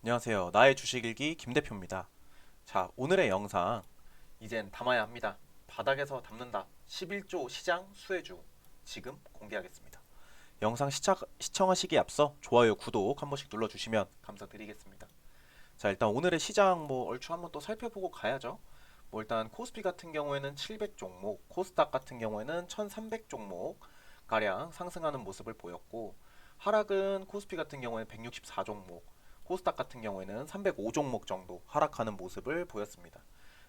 안녕하세요. 나의 주식일기 김대표입니다. 자, 오늘의 영상 이젠 담아야 합니다. 바닥에서 담는다. 11조 시장 수혜주 지금 공개하겠습니다. 영상 시청하시기에 앞서 좋아요, 구독 한 번씩 눌러주시면 감사드리겠습니다. 자, 일단 오늘의 시장 얼추 한번 또 살펴보고 가야죠. 일단 코스피 같은 경우에는 700 종목, 코스닥 같은 경우에는 1300 종목 가량 상승하는 모습을 보였고, 하락은 코스피 같은 경우에는 164 종목, 코스닥 같은 경우에는 305 종목 정도 하락하는 모습을 보였습니다.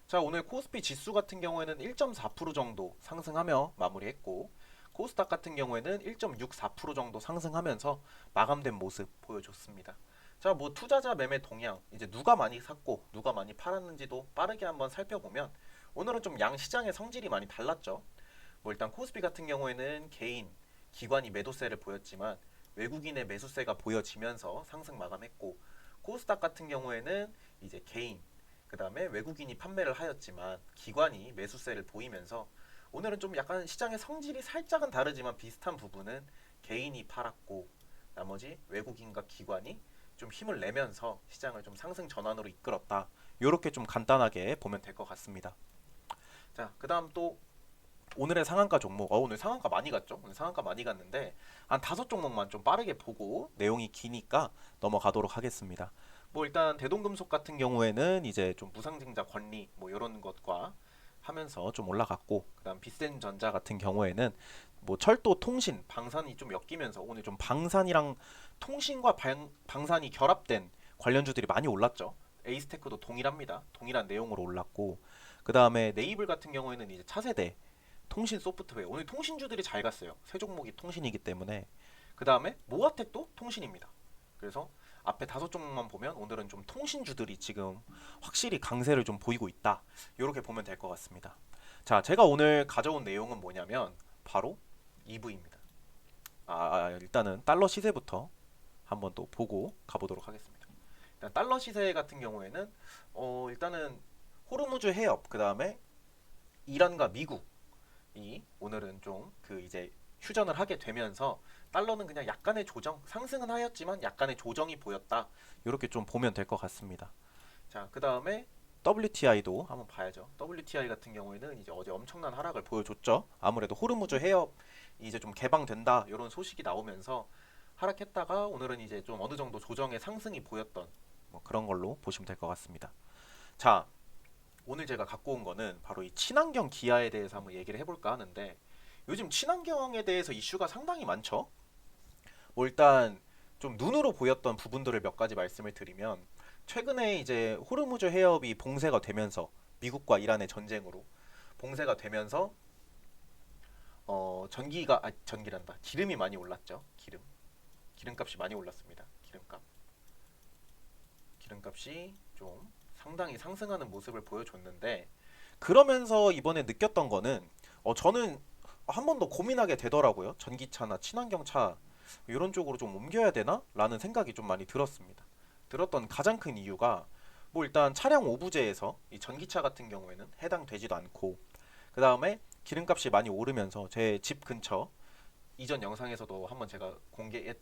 자, 오늘 코스피 지수 같은 경우에는 1.4% 정도 상승하며 마무리했고, 코스닥 같은 경우에는 1.64% 정도 상승하면서 마감된 모습 보여줬습니다. 자, 투자자 매매 동향, 이제 누가 많이 샀고 누가 많이 팔았는지도 빠르게 한번 살펴보면, 오늘은 좀 양 시장의 성질이 많이 달랐죠. 일단 코스피 같은 경우에는 개인, 기관이 매도세를 보였지만 외국인의 매수세가 보여지면서 상승 마감했고, 코스닥 같은 경우에는 이제 개인, 그 다음에 외국인이 판매를 하였지만 기관이 매수세를 보이면서, 오늘은 좀 약간 시장의 성질이 살짝은 다르지만 비슷한 부분은 개인이 팔았고 나머지 외국인과 기관이 좀 힘을 내면서 시장을 좀 상승 전환으로 이끌었다. 이렇게 좀 간단하게 보면 될 것 같습니다. 자, 그 다음 또 오늘의 상한가 종목. 오늘 상한가 많이 갔죠? 오늘 상한가 많이 갔는데 한 5종목만 좀 빠르게 보고 내용이 기니까 넘어가도록 하겠습니다. 일단 대동금속 같은 경우에는 이제 좀 무상증자 권리 이런 것과 하면서 좀 올라갔고, 그다음 비센전자 같은 경우에는 철도, 통신, 방산이 좀 엮이면서 오늘 좀 방산이랑 통신과 방산이 결합된 관련주들이 많이 올랐죠. 에이스테크도 동일합니다. 동일한 내용으로 올랐고, 그 다음에 네이블 같은 경우에는 이제 차세대 통신 소프트웨어, 오늘 통신주들이 잘 갔어요. 세 종목이 통신이기 때문에. 그 다음에 모아텍도 통신입니다. 그래서 앞에 5종목만 보면 오늘은 좀 통신주들이 지금 확실히 강세를 좀 보이고 있다. 이렇게 보면 될 것 같습니다. 자, 제가 오늘 가져온 내용은 뭐냐면 바로 EV입니다. 일단은 달러 시세부터 한번 또 보고 가보도록 하겠습니다. 일단 달러 시세 같은 경우에는 일단은 호르무즈 해협, 그 다음에 이란과 미국이 오늘은 좀 이제 휴전을 하게 되면서 달러는 그냥 약간의 조정, 상승은 하였지만 약간의 조정이 보였다. 이렇게 좀 보면 될 것 같습니다. 자, 그 다음에 WTI도 한번 봐야죠. WTI 같은 경우에는 이제 어제 엄청난 하락을 보여줬죠. 아무래도 호르무즈 해협 이제 좀 개방된다 이런 소식이 나오면서 하락했다가 오늘은 이제 좀 어느 정도 조정의 상승이 보였던 그런 걸로 보시면 될 것 같습니다. 자, 오늘 제가 갖고 온 거는 바로 이 친환경 기아에 대해서 한번 얘기를 해볼까 하는데, 요즘 친환경에 대해서 이슈가 상당히 많죠. 일단 좀 눈으로 보였던 부분들을 몇 가지 말씀을 드리면, 최근에 이제 호르무즈 해협이 봉쇄가 되면서 미국과 이란의 전쟁으로 봉쇄가 되면서 전기란다, 기름이 많이 올랐죠. 기름값이 많이 올랐습니다. 기름값이 좀 상당히 상승하는 모습을 보여줬는데, 그러면서 이번에 느꼈던 거는 저는 한 번 더 고민하게 되더라고요. 전기차나 친환경차 이런 쪽으로 좀 옮겨야 되나? 라는 생각이 좀 많이 들었습니다. 들었던 가장 큰 이유가 일단 차량 오부제에서 이 전기차 같은 경우에는 해당되지도 않고, 그 다음에 기름값이 많이 오르면서 제 집 근처, 이전 영상에서도 한번 제가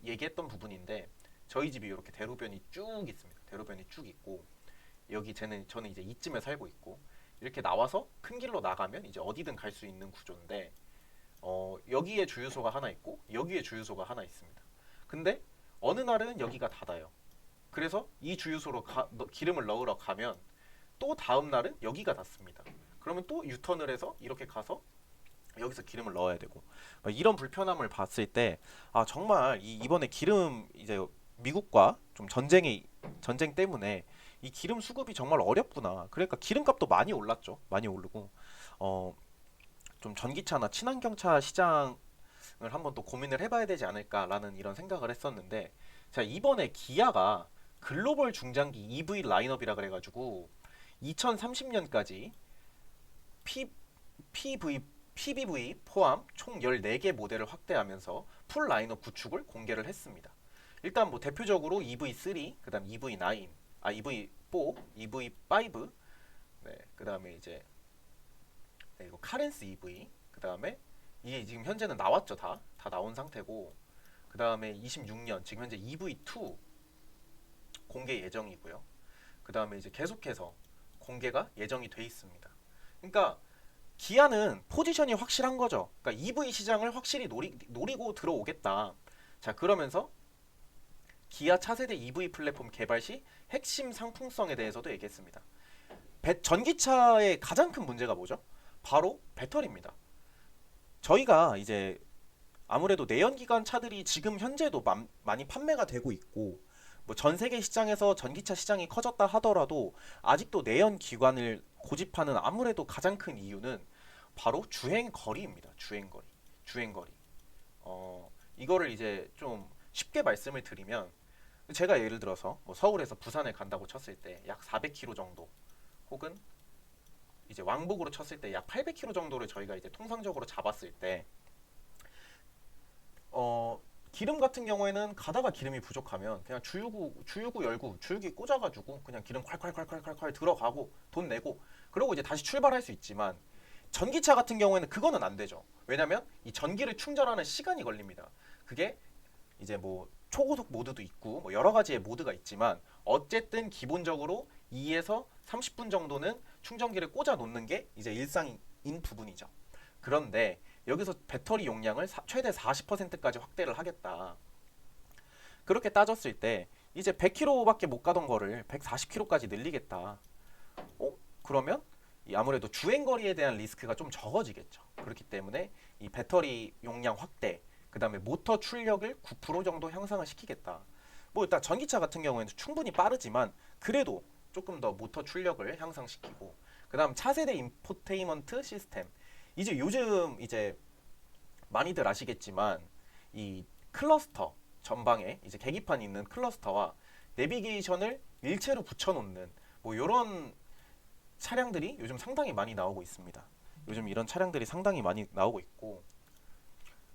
얘기했던 부분인데, 저희 집이 이렇게 대로변이 쭉 있습니다. 대로변이 쭉 있고, 저는 이제 이쯤에 살고 있고, 이렇게 나와서 큰 길로 나가면 이제 어디든 갈 수 있는 구조인데, 여기에 주유소가 하나 있고 여기에 주유소가 하나 있습니다. 근데 어느 날은 여기가 닫아요. 그래서 이 주유소로 기름을 넣으러 가면 또 다음 날은 여기가 닫습니다. 그러면 또 유턴을 해서 이렇게 가서 여기서 기름을 넣어야 되고, 이런 불편함을 봤을 때 정말 이번에 기름 이제 미국과 좀 전쟁 때문에 이 기름 수급이 정말 어렵구나. 그러니까 기름값도 많이 올랐죠. 많이 오르고 어, 좀 전기차나 친환경차 시장을 한번 또 고민을 해봐야 되지 않을까라는 이런 생각을 했었는데, 자, 이번에 기아가 글로벌 중장기 EV 라인업이라 그래가지고 2030년까지 P, PV, PBV 포함 총 14개 모델을 확대하면서 풀 라인업 구축을 공개를 했습니다. 일단 대표적으로 EV3, 그다음 EV9, EV4, EV5, 네, 그다음에 이제 네, 이거 카렌스 EV, 그다음에 이게 지금 현재는 나왔죠. 다 나온 상태고, 그다음에 26년 지금 현재 EV2 공개 예정이고요. 그 다음에 이제 계속해서 공개가 예정이 돼 있습니다. 그러니까 기아는 포지션이 확실한 거죠. 그러니까 EV 시장을 확실히 노리고 들어오겠다. 자, 그러면서 기아 차세대 EV 플랫폼 개발 시 핵심 상품성에 대해서도 얘기했습니다. 전기차의 가장 큰 문제가 뭐죠? 바로 배터리입니다. 저희가 이제 아무래도 내연기관 차들이 지금 현재도 많이 판매가 되고 있고, 뭐 전 세계 시장에서 전기차 시장이 커졌다 하더라도 아직도 내연기관을 고집하는 아무래도 가장 큰 이유는 바로 주행거리입니다. 주행거리. 이거를 이제 좀 쉽게 말씀을 드리면, 제가 예를 들어서 뭐 서울에서 부산에 간다고 쳤을 때 약 400km 정도, 혹은 이제 왕복으로 쳤을 때 약 800km 정도를 저희가 이제 통상적으로 잡았을 때, 기름 같은 경우에는 가다가 기름이 부족하면 그냥 주유구 열고 주유기 꽂아가지고 그냥 기름 콸콸콸콸콸 들어가고 돈 내고 그러고 이제 다시 출발할 수 있지만, 전기차 같은 경우에는 그거는 안 되죠. 왜냐면 이 전기를 충전하는 시간이 걸립니다. 그게 이제 뭐 초고속 모드도 있고 뭐 여러 가지의 모드가 있지만, 어쨌든 기본적으로 2에서 30분 정도는 충전기를 꽂아 놓는 게 이제 일상인 부분이죠. 그런데 여기서 배터리 용량을 최대 40%까지 확대를 하겠다. 그렇게 따졌을 때 이제 100km밖에 못 가던 거를 140km까지 늘리겠다. 그러면 아무래도 주행거리에 대한 리스크가 좀 적어지겠죠. 그렇기 때문에 이 배터리 용량 확대, 그 다음에 모터 출력을 9% 정도 향상을 시키겠다. 뭐 일단 전기차 같은 경우에는 충분히 빠르지만 그래도 조금 더 모터 출력을 향상시키고, 그 다음 차세대 인포테인먼트 시스템. 이제 요즘 이제 많이들 아시겠지만 이 클러스터 전방에 이제 계기판이 있는 클러스터와 내비게이션을 일체로 붙여놓는 뭐 이런 차량들이 요즘 상당히 많이 나오고 있습니다. 요즘 이런 차량들이 상당히 많이 나오고 있고,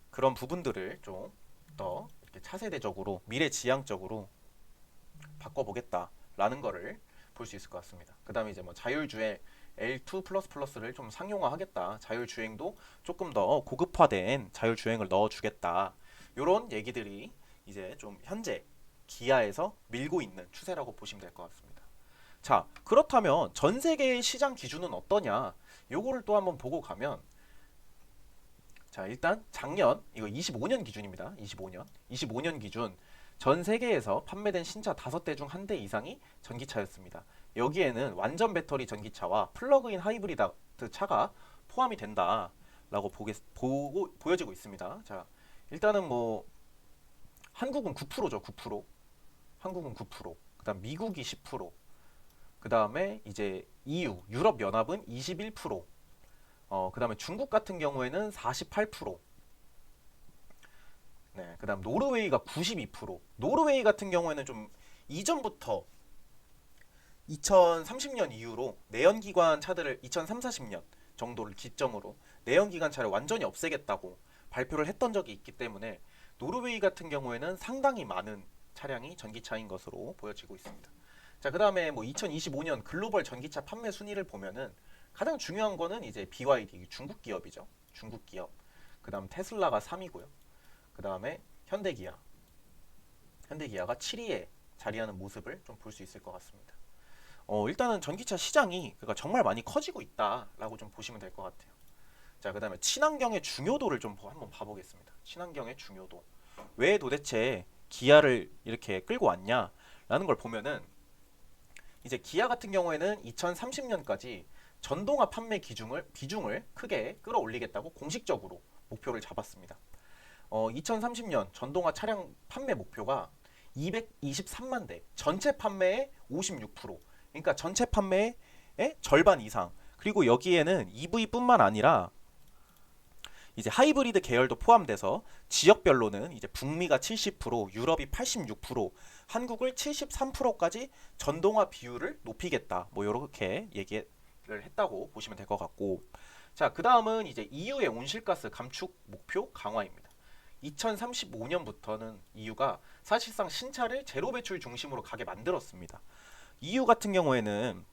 그런 부분들을 좀 더 이렇게 차세대적으로 미래지향적으로 바꿔보겠다라는 거를 볼 수 있을 것 같습니다. 그 다음에 이제 뭐 자율주행 L2++를 좀 상용화하겠다. 자율주행도 조금 더 고급화된 자율주행을 넣어주겠다. 이런 얘기들이 이제 좀 현재 기아에서 밀고 있는 추세라고 보시면 될 것 같습니다. 자, 그렇다면 전 세계의 시장 기준은 어떠냐? 요거를 또 한번 보고 가면, 자, 일단 작년 이거 25년 기준입니다. 25년 기준 전 세계에서 판매된 신차 5대 중 1대 이상이 전기차였습니다. 여기에는 완전 배터리 전기차와 플러그인 하이브리드 차가 포함이 된다라고 보여지고 있습니다. 자, 일단은 뭐 한국은 9%죠. 9%. 한국은 9%. 그다음 미국이 10%. 그다음에 이제 EU 유럽 연합은 21%. 그다음에 중국 같은 경우에는 48%. 네, 그다음 노르웨이가 92%. 노르웨이 같은 경우에는 좀 이전부터 2030년 이후로 내연기관 차들을 2030, 40년 정도를 기점으로 내연기관 차를 완전히 없애겠다고 발표를 했던 적이 있기 때문에, 노르웨이 같은 경우에는 상당히 많은 차량이 전기차인 것으로 보여지고 있습니다. 자, 그다음에 뭐 2025년 글로벌 전기차 판매 순위를 보면은 가장 중요한 거는 이제 BYD 중국 기업이죠. 중국 기업. 그다음 테슬라가 3위고요. 그다음에 현대기아가 7위에 자리하는 모습을 좀 볼 수 있을 것 같습니다. 일단은 전기차 시장이 그러니까 정말 많이 커지고 있다라고 좀 보시면 될 것 같아요. 자, 그다음에 친환경의 중요도를 좀 한번 봐보겠습니다. 친환경의 중요도. 왜 도대체 기아를 이렇게 끌고 왔냐라는 걸 보면은, 이제 기아 같은 경우에는 2030년까지 전동화 판매 비중을 크게 끌어올리겠다고 공식적으로 목표를 잡았습니다. 2030년 전동화 차량 판매 목표가 223만 대, 전체 판매의 56%. 그러니까 전체 판매의 절반 이상. 그리고 여기에는 EV뿐만 아니라 이제 하이브리드 계열도 포함돼서 지역별로는 이제 북미가 70%, 유럽이 86%, 한국을 73%까지 전동화 비율을 높이겠다. 뭐 이렇게 얘기를 했다고 보시면 될 것 같고, 자, 그 다음은 이제 EU의 온실가스 감축 목표 강화입니다. 2035년부터는 EU가 사실상 신차를 제로 배출 중심으로 가게 만들었습니다. EU 같은 경우에는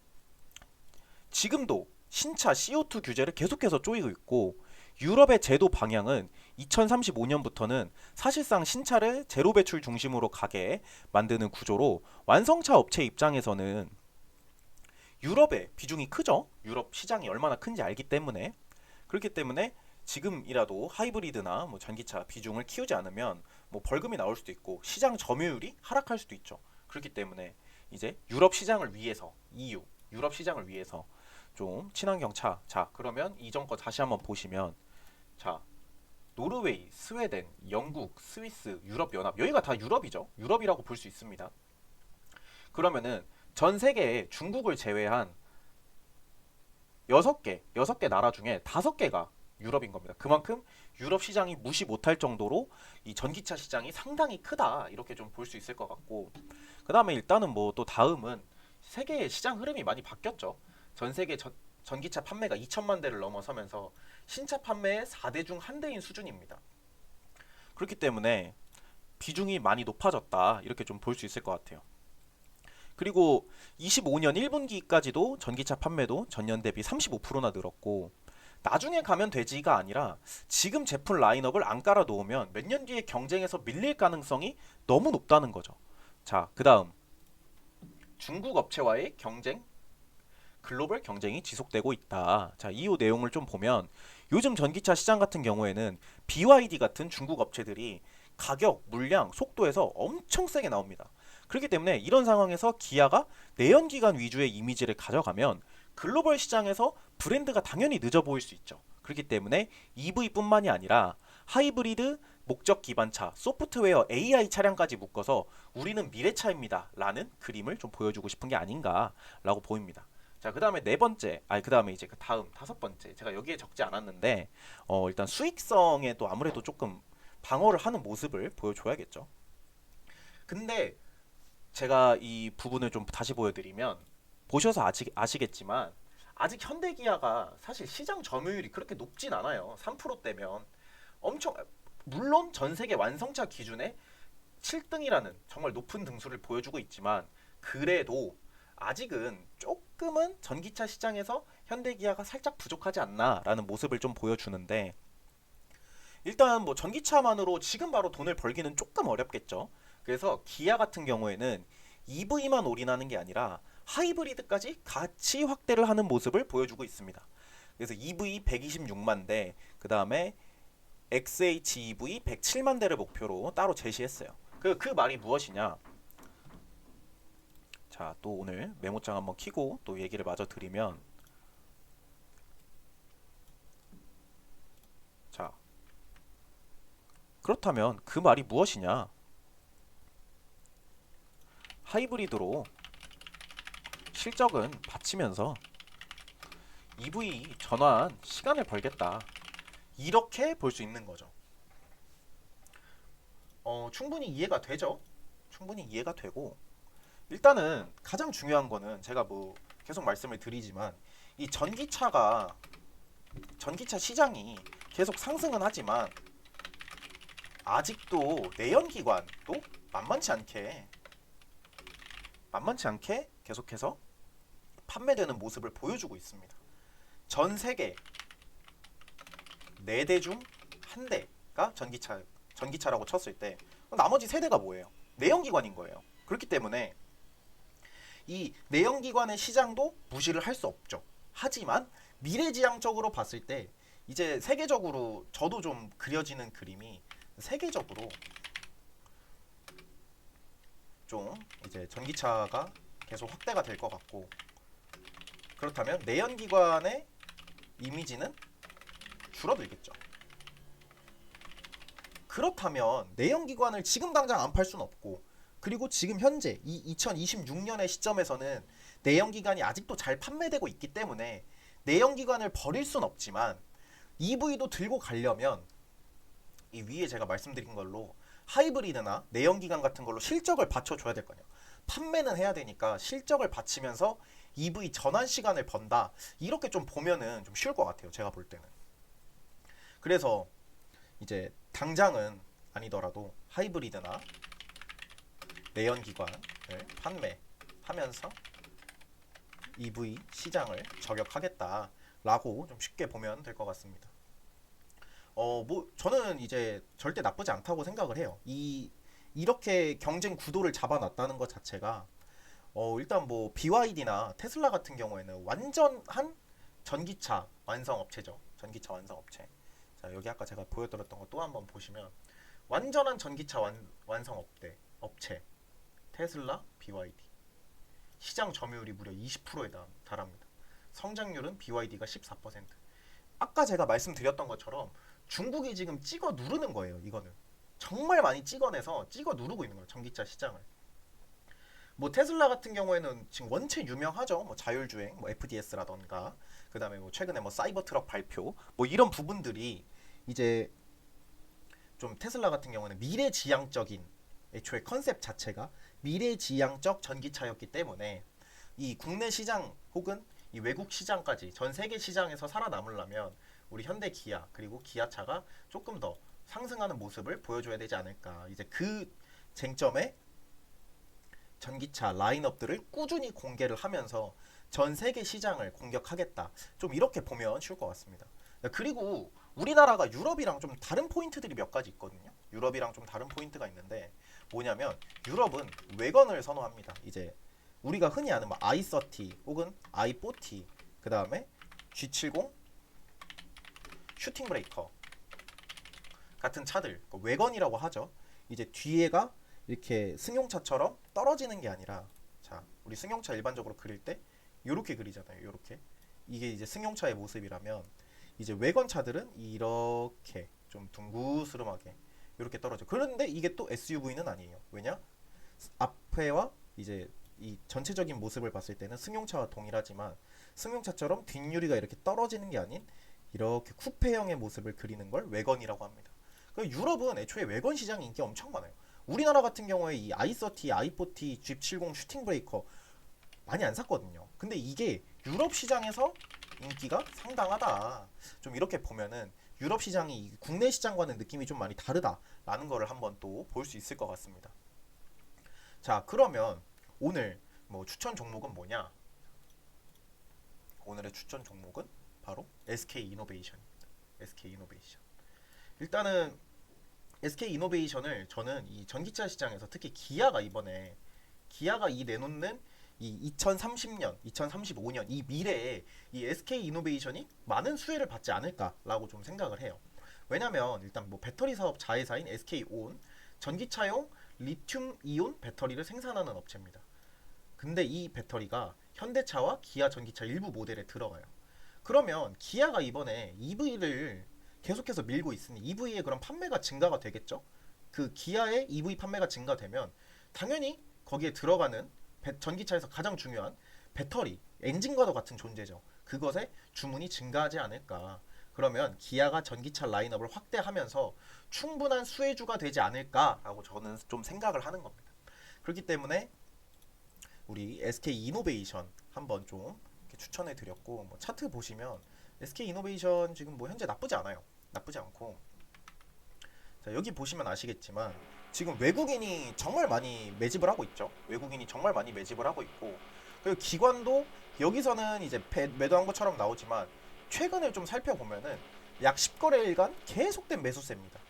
지금도 신차 CO2 규제를 계속해서 쪼이고 있고, 유럽의 제도 방향은 2035년부터는 사실상 신차를 제로 배출 중심으로 가게 만드는 구조로 완성차 업체 입장에서는 유럽의 비중이 크죠. 유럽 시장이 얼마나 큰지 알기 때문에 그렇기 때문에 지금이라도 하이브리드나 뭐 전기차 비중을 키우지 않으면 뭐 벌금이 나올 수도 있고 시장 점유율이 하락할 수도 있죠. 그렇기 때문에 이제 유럽 시장을 위해서 EU 유럽 시장을 위해서 좀 친환경 차. 자, 그러면 이전 거 다시 한번 보시면 자, 노르웨이, 스웨덴, 영국, 스위스, 유럽 연합 여기가 다 유럽이죠. 유럽이라고 볼 수 있습니다. 그러면은 전 세계에 중국을 제외한 6개 나라 중에 5개가 유럽인 겁니다. 그만큼 유럽 시장이 무시 못할 정도로 이 전기차 시장이 상당히 크다. 이렇게 좀 볼 수 있을 것 같고. 그다음에 일단은 뭐 또 다음은 세계의 시장 흐름이 많이 바뀌었죠. 전 세계 전기차 판매가 2천만 대를 넘어서면서 신차 판매의 4대 중 한 대인 수준입니다. 그렇기 때문에 비중이 많이 높아졌다. 이렇게 좀 볼 수 있을 것 같아요. 그리고 25년 1분기까지도 전기차 판매도 전년 대비 35%나 늘었고 나중에 가면 되지가 아니라 지금 제품 라인업을 안 깔아 놓으면 몇 년 뒤에 경쟁에서 밀릴 가능성이 너무 높다는 거죠. 자, 그다음 중국 업체와의 경쟁 글로벌 경쟁이 지속되고 있다. 자, 이후 내용을 좀 보면 요즘 전기차 시장 같은 경우에는 BYD 같은 중국 업체들이 가격, 물량, 속도에서 엄청 세게 나옵니다. 그렇기 때문에 이런 상황에서 기아가 내연기관 위주의 이미지를 가져가면 글로벌 시장에서 브랜드가 당연히 늦어 보일 수 있죠. 그렇기 때문에 EV뿐만이 아니라 하이브리드, 목적 기반차, 소프트웨어, AI 차량까지 묶어서 우리는 미래차입니다. 라는 그림을 좀 보여주고 싶은 게 아닌가라고 보입니다. 자, 그 다음에 네 번째, 그 다음에 이제 그 다음 5번째. 제가 여기에 적지 않았는데, 일단 수익성에 또 아무래도 조금 방어를 하는 모습을 보여줘야겠죠. 근데 제가 이 부분을 좀 다시 보여드리면 보셔서 아시겠지만 아직 현대기아가 사실 시장 점유율이 그렇게 높진 않아요. 3%대면 엄청 물론 전 세계 완성차 기준에 7등이라는 정말 높은 등수를 보여주고 있지만 그래도 아직은 조금은 전기차 시장에서 현대기아가 살짝 부족하지 않나라는 모습을 좀 보여주는데 일단 뭐 전기차만으로 지금 바로 돈을 벌기는 조금 어렵겠죠. 그래서 기아 같은 경우에는 EV만 올인하는 게 아니라 하이브리드까지 같이 확대를 하는 모습을 보여주고 있습니다. 그래서 EV 126만 대, 그 다음에 XHEV 107만 대를 목표로 따로 제시했어요. 그 말이 무엇이냐? 자, 또 오늘 메모장 한번 켜고 또 얘기를 마저 드리면 자, 그렇다면 그 말이 무엇이냐? 하이브리드로 실적은 받치면서 EV 전환 시간을 벌겠다. 이렇게 볼 수 있는 거죠. 충분히 이해가 되죠? 충분히 이해가 되고 일단은 가장 중요한 거는 제가 뭐 계속 말씀을 드리지만 이 전기차 시장이 계속 상승은 하지만 아직도 내연기관도 만만치 않게 계속해서 판매되는 모습을 보여주고 있습니다. 전 세계 4대 중 1대가 전기차라고 쳤을 때 나머지 3대가 뭐예요? 내연기관인 거예요. 그렇기 때문에 이 내연기관의 시장도 무시를 할 수 없죠. 하지만 미래지향적으로 봤을 때 이제 세계적으로 저도 좀 그려지는 그림이 세계적으로 좀 이제 전기차가 계속 확대가 될 것 같고 그렇다면 내연기관의 이미지는 줄어들겠죠. 그렇다면 내연기관을 지금 당장 안 팔 수는 없고 그리고 지금 현재 이 2026년의 시점에서는 내연기관이 아직도 잘 판매되고 있기 때문에 내연기관을 버릴 순 없지만 EV도 들고 가려면 이 위에 제가 말씀드린 걸로 하이브리드나 내연기관 같은 걸로 실적을 받쳐줘야 될 거 아니에요. 판매는 해야 되니까 실적을 받치면서 EV 전환 시간을 번다. 이렇게 좀 보면은 좀 쉬울 것 같아요. 제가 볼 때는. 그래서 이제 당장은 아니더라도 하이브리드나 내연기관을 판매하면서 EV 시장을 저격하겠다라고 좀 쉽게 보면 될 것 같습니다. 뭐 저는 이제 절대 나쁘지 않다고 생각을 해요. 이렇게 경쟁 구도를 잡아놨다는 것 자체가 일단 뭐 BYD나 테슬라 같은 경우에는 완전한 전기차 완성 업체죠. 전기차 완성 업체. 자, 여기 아까 제가 보여드렸던 거 또 한번 보시면 완전한 전기차 완성 업체 테슬라, BYD. 시장 점유율이 무려 20%에 달합니다. 성장률은 BYD가 14%. 아까 제가 말씀드렸던 것처럼 중국이 지금 찍어 누르는 거예요. 이거는 정말 많이 찍어내서 찍어 누르고 있는 거예요. 전기차 시장을. 뭐 테슬라 같은 경우에는 지금 원체 유명하죠. 뭐 자율주행, 뭐 FDS라던가 그다음에 뭐 최근에 뭐 사이버 트럭 발표, 뭐 이런 부분들이 이제 좀 테슬라 같은 경우는 미래지향적인 애초에 컨셉 자체가 미래지향적 전기차였기 때문에 이 국내 시장 혹은 이 외국 시장까지 전 세계 시장에서 살아남으려면 우리 현대 기아 그리고 기아차가 조금 더 상승하는 모습을 보여줘야 되지 않을까. 이제 그 쟁점에 전기차 라인업들을 꾸준히 공개를 하면서 전 세계 시장을 공격하겠다. 좀 이렇게 보면 쉬울 것 같습니다. 그리고 우리나라가 유럽이랑 좀 다른 포인트들이 몇 가지 있거든요. 유럽이랑 좀 다른 포인트가 있는데 뭐냐면 유럽은 외건을 선호합니다. 이제 우리가 흔히 아는 뭐 i30 혹은 i40 그 다음에 G70 슈팅 브레이커 같은 차들 외건이라고 하죠. 이제 뒤에가 이렇게 승용차처럼 떨어지는 게 아니라 자 우리 승용차 일반적으로 그릴 때 이렇게 그리잖아요. 이렇게 이게 이제 승용차의 모습이라면 이제 외건 차들은 이렇게 좀 둥그스름하게 이렇게 떨어져. 그런데 이게 또 SUV는 아니에요. 왜냐? 앞에와 이제 이 전체적인 모습을 봤을 때는 승용차와 동일하지만 승용차처럼 뒷유리가 이렇게 떨어지는 게 아닌 이렇게 쿠페형의 모습을 그리는 걸 외건이라고 합니다. 유럽은 애초에 외건 시장이 인기 엄청 많아요. 우리나라 같은 경우에 이 i30, i40, G70 슈팅 브레이커 많이 안 샀거든요. 근데 이게 유럽 시장에서 인기가 상당하다. 좀 이렇게 보면은 유럽 시장이 국내 시장과는 느낌이 좀 많이 다르다라는 거를 한번 또 볼 수 있을 것 같습니다. 자, 그러면 오늘 뭐 추천 종목은 뭐냐? 오늘의 추천 종목은 바로 SK 이노베이션입니다. SK 이노베이션. 일단은 SK 이노베이션을 저는 이 전기차 시장에서 특히 기아가 이 내놓는 이 2030년, 2035년 이 미래에 이 SK 이노베이션이 많은 수혜를 받지 않을까라고 좀 생각을 해요. 왜냐면 일단 뭐 배터리 사업 자회사인 SK온 전기차용 리튬 이온 배터리를 생산하는 업체입니다. 근데 이 배터리가 현대차와 기아 전기차 일부 모델에 들어가요. 그러면 기아가 이번에 EV를 계속해서 밀고 있으니 EV의 그런 판매가 증가가 되겠죠? 그 기아의 EV 판매가 증가되면 당연히 거기에 들어가는 전기차에서 가장 중요한 배터리, 엔진과도 같은 존재죠. 그것에 주문이 증가하지 않을까. 그러면 기아가 전기차 라인업을 확대하면서 충분한 수혜주가 되지 않을까라고 저는 좀 생각을 하는 겁니다. 그렇기 때문에 우리 SK 이노베이션 한번 좀 추천해 드렸고 뭐 차트 보시면 SK 이노베이션 지금 뭐 현재 나쁘지 않아요. 나쁘지 않고 자, 여기 보시면 아시겠지만 지금 외국인이 정말 많이 매집을 하고 있죠. 외국인이 정말 많이 매집을 하고 있고 그리고 기관도 여기서는 이제 매도한 것처럼 나오지만 최근을 좀 살펴보면은 약 10거래일간 계속된 매수세입니다.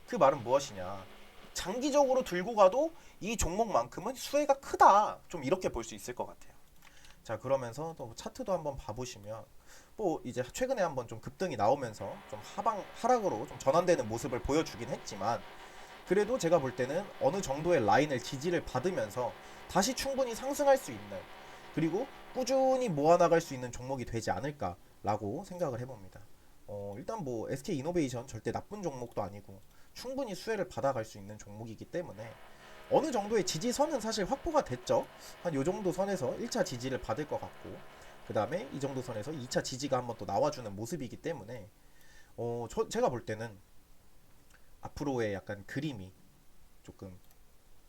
그 말은 무엇이냐? 장기적으로 들고 가도 이 종목만큼은 수혜가 크다. 좀 이렇게 볼 수 있을 것 같아요. 자, 그러면서 또 차트도 한번 봐보시면 뭐 이제 최근에 한번 좀 급등이 나오면서 좀 하락으로 좀 전환되는 모습을 보여주긴 했지만 그래도 제가 볼 때는 어느 정도의 라인을 지지를 받으면서 다시 충분히 상승할 수 있는 그리고 꾸준히 모아나갈 수 있는 종목이 되지 않을까라고 생각을 해봅니다. 일단 뭐 SK 이노베이션 절대 나쁜 종목도 아니고 충분히 수혜를 받아갈 수 있는 종목이기 때문에 어느 정도의 지지선은 사실 확보가 됐죠. 한 요 정도 선에서 1차 지지를 받을 것 같고 그 다음에 이 정도 선에서 2차 지지가 한번 또 나와주는 모습이기 때문에 제가 볼 때는 앞으로의 약간 그림이 조금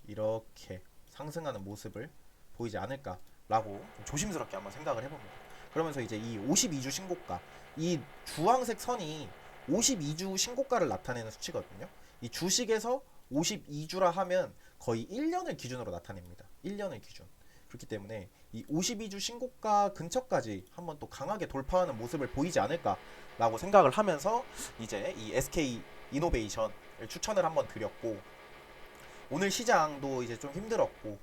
이렇게 상승하는 모습을 보이지 않을까라고 조심스럽게 한번 생각을 해봅니다. 그러면서 이제 이 52주 신고가 이 주황색 선이 52주 신고가를 나타내는 수치거든요. 이 주식에서 52주라 하면 거의 1년을 기준으로 나타냅니다. 1년을 기준. 그렇기 때문에 이 52주 신고가 근처까지 한번 또 강하게 돌파하는 모습을 보이지 않을까라고 생각을 하면서 이제 이 SK 이노베이션을 추천을 한번 드렸고, 오늘 시장도 이제 좀 힘들었고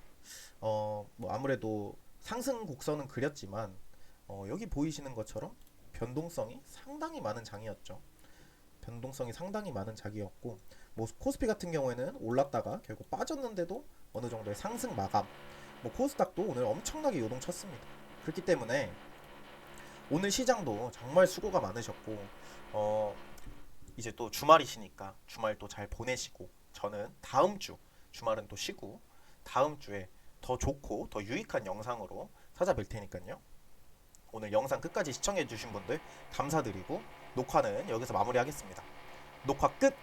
뭐 아무래도 상승 곡선은 그렸지만 여기 보이시는 것처럼 변동성이 상당히 많은 장이었죠. 변동성이 상당히 많은 장이었고, 뭐 코스피 같은 경우에는 올랐다가 결국 빠졌는데도 어느 정도의 상승 마감. 뭐 코스닥도 오늘 엄청나게 요동쳤습니다. 그렇기 때문에 오늘 시장도 정말 수고가 많으셨고, 이제 또 주말이시니까 주말 또 잘 보내시고, 저는 다음 주 주말은 또 쉬고 다음 주에 더 좋고 더 유익한 영상으로 찾아뵐 테니까요. 오늘 영상 끝까지 시청해 주신 분들 감사드리고, 녹화는 여기서 마무리하겠습니다. 녹화 끝!